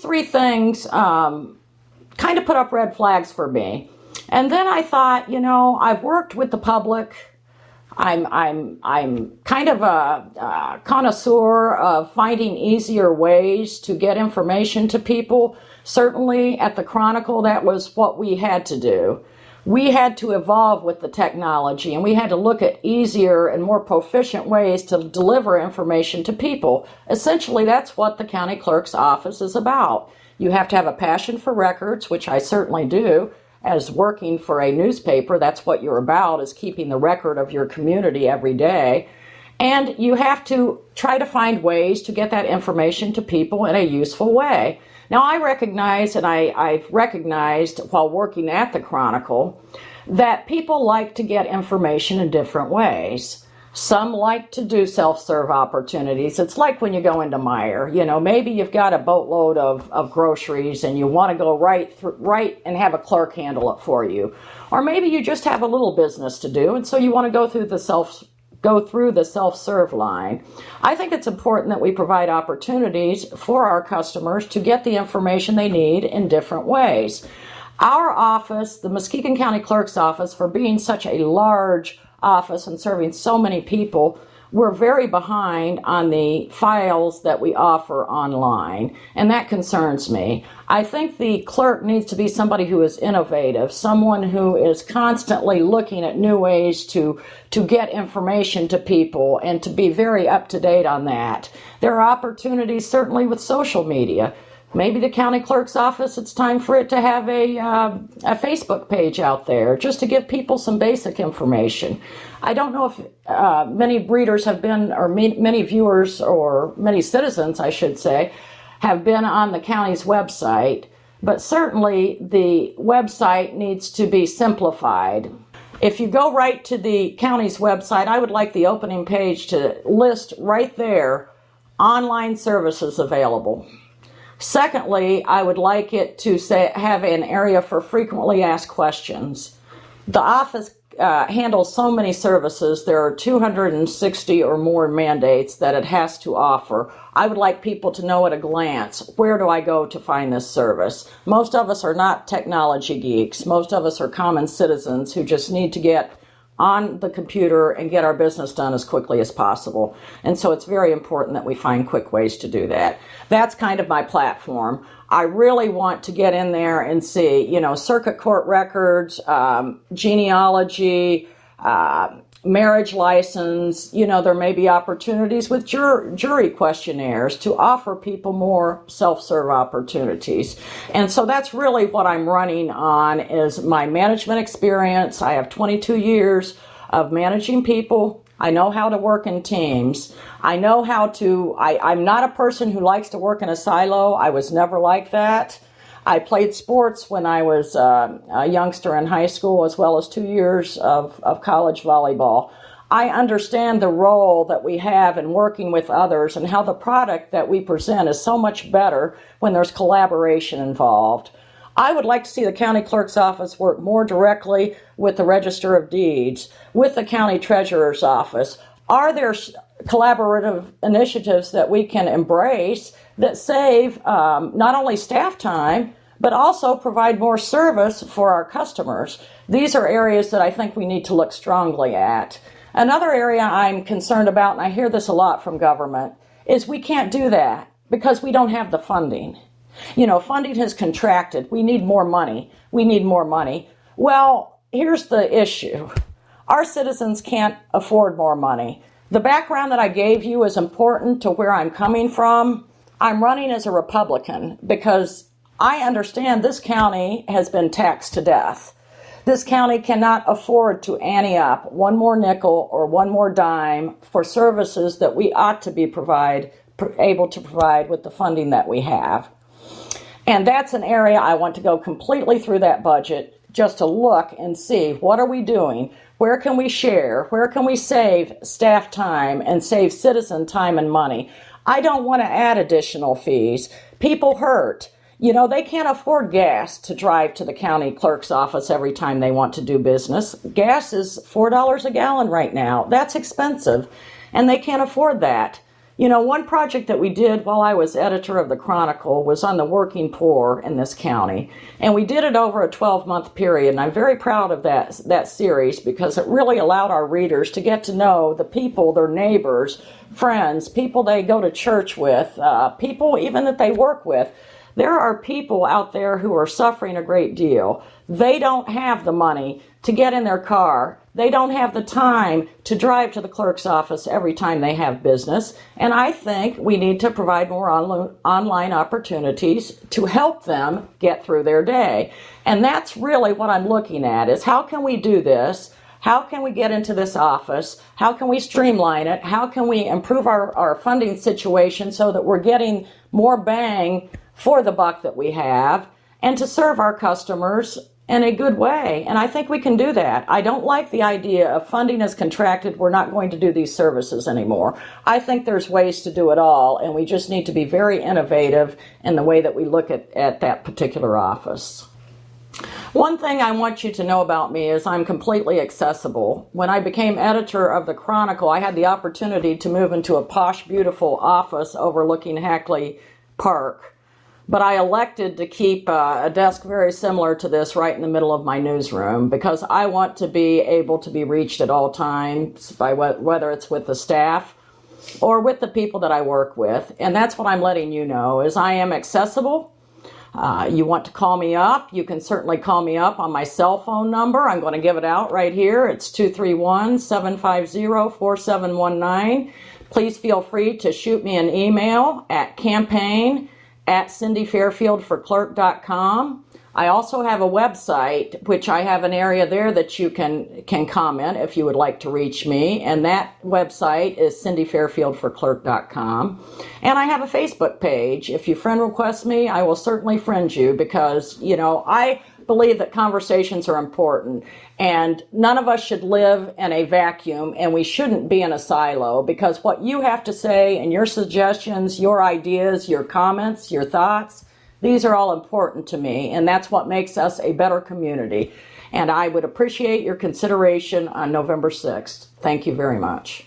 three things kind of put up red flags for me. And then I thought, I've worked with the public. I'm kind of a connoisseur of finding easier ways to get information to people. Certainly at the Chronicle, that was what we had to do. We had to evolve with the technology, and we had to look at easier and more proficient ways to deliver information to people. Essentially, that's what the county clerk's office is about. You have to have a passion for records, which I certainly do. As working for a newspaper, that's what you're about, is keeping the record of your community every day. And you have to try to find ways to get that information to people in a useful way. Now, I recognize, and I've recognized while working at the Chronicle, that people like to get information in different ways. Some like to do self-serve opportunities. It's like when you go into Meijer. Maybe you've got a boatload of groceries and you want to go right and have a clerk handle it for you. Or maybe you just have a little business to do, and so you want to go through the self-serve line. I think it's important that we provide opportunities for our customers to get the information they need in different ways. Our office, the Muskegon County Clerk's office, for being such a large office and serving so many people, we're very behind on the files that we offer online, and that concerns me. I think the clerk needs to be somebody who is innovative, someone who is constantly looking at new ways to get information to people and to be very up to date on that. There are opportunities certainly with social media. Maybe the county clerk's office, it's time for it to have a Facebook page out there just to give people some basic information. I don't know if many breeders have been, or many viewers, or many citizens, I should say, have been on the county's website, but certainly the website needs to be simplified. If you go right to the county's website, I would like the opening page to list right there online services available. Secondly, I would like it to have an area for frequently asked questions. The office handles so many services. There are 260 or more mandates that it has to offer. I would like people to know at a glance, where do I go to find this service? Most of us are not technology geeks. Most of us are common citizens who just need to get on the computer and get our business done as quickly as possible. And so it's very important that we find quick ways to do that. That's kind of my platform. I really want to get in there and see, circuit court records, genealogy, marriage license. There may be opportunities with jury questionnaires to offer people more self-serve opportunities. And so that's really what I'm running on, is my management experience. I have 22 years of managing people. I know how to work in teams. I know how to, I'm not a person who likes to work in a silo. I was never like that. I played sports when I was a youngster in high school, as well as 2 years of college volleyball. I understand the role that we have in working with others and how the product that we present is so much better when there's collaboration involved. I would like to see the county clerk's office work more directly with the Register of Deeds, with the county treasurer's office. Are there collaborative initiatives that we can embrace that save not only staff time, but also provide more service for our customers? These are areas that I think we need to look strongly at. Another area I'm concerned about, and I hear this a lot from government, is we can't do that because we don't have the funding. Funding has contracted. We need more money. We need more money. Well, here's the issue. Our citizens can't afford more money. The background that I gave you is important to where I'm coming from. I'm running as a Republican because I understand this county has been taxed to death. This county cannot afford to ante up one more nickel or one more dime for services that we ought to be able to provide with the funding that we have. And that's an area I want to go completely through that budget just to look and see, what are we doing? Where can we share? Where can we save staff time and save citizen time and money? I don't want to add additional fees. People hurt. They can't afford gas to drive to the county clerk's office every time they want to do business. Gas is $4 a gallon right now. That's expensive, and they can't afford that. You know, one project that we did while I was editor of the Chronicle was on the working poor in this county. And we did it over a 12-month period. And I'm very proud of that series because it really allowed our readers to get to know the people, their neighbors, friends, people they go to church with, people even that they work with. There are people out there who are suffering a great deal. They don't have the money to get in their car. They don't have the time to drive to the clerk's office every time they have business. And I think we need to provide more online opportunities to help them get through their day. And that's really what I'm looking at, is how can we do this? How can we get into this office? How can we streamline it? How can we improve our funding situation so that we're getting more bang for the buck that we have, and to serve our customers in a good way? And I think we can do that. I don't like the idea of funding is contracted, we're not going to do these services anymore. I think there's ways to do it all, and we just need to be very innovative in the way that we look at that particular office. One thing I want you to know about me is I'm completely accessible. When I became editor of the Chronicle, I had the opportunity to move into a posh, beautiful office overlooking Hackley Park. But I elected to keep a desk very similar to this right in the middle of my newsroom because I want to be able to be reached at all times by whether it's with the staff or with the people that I work with. And that's what I'm letting you know, is I am accessible. You want to call me up, you can certainly call me up on my cell phone number. I'm going to give it out right here. It's 231-750-4719. Please feel free to shoot me an email at campaign@cindyfairfieldforclerk.com. I also have a website, which I have an area there that you can comment if you would like to reach me. And that website is cindyfairfieldforclerk.com. And I have a Facebook page. If you friend request me, I will certainly friend you because, you know, I believe that conversations are important. And none of us should live in a vacuum, and we shouldn't be in a silo, because what you have to say and your suggestions, your ideas, your comments, your thoughts, these are all important to me, and that's what makes us a better community. And I would appreciate your consideration on November 6th. Thank you very much.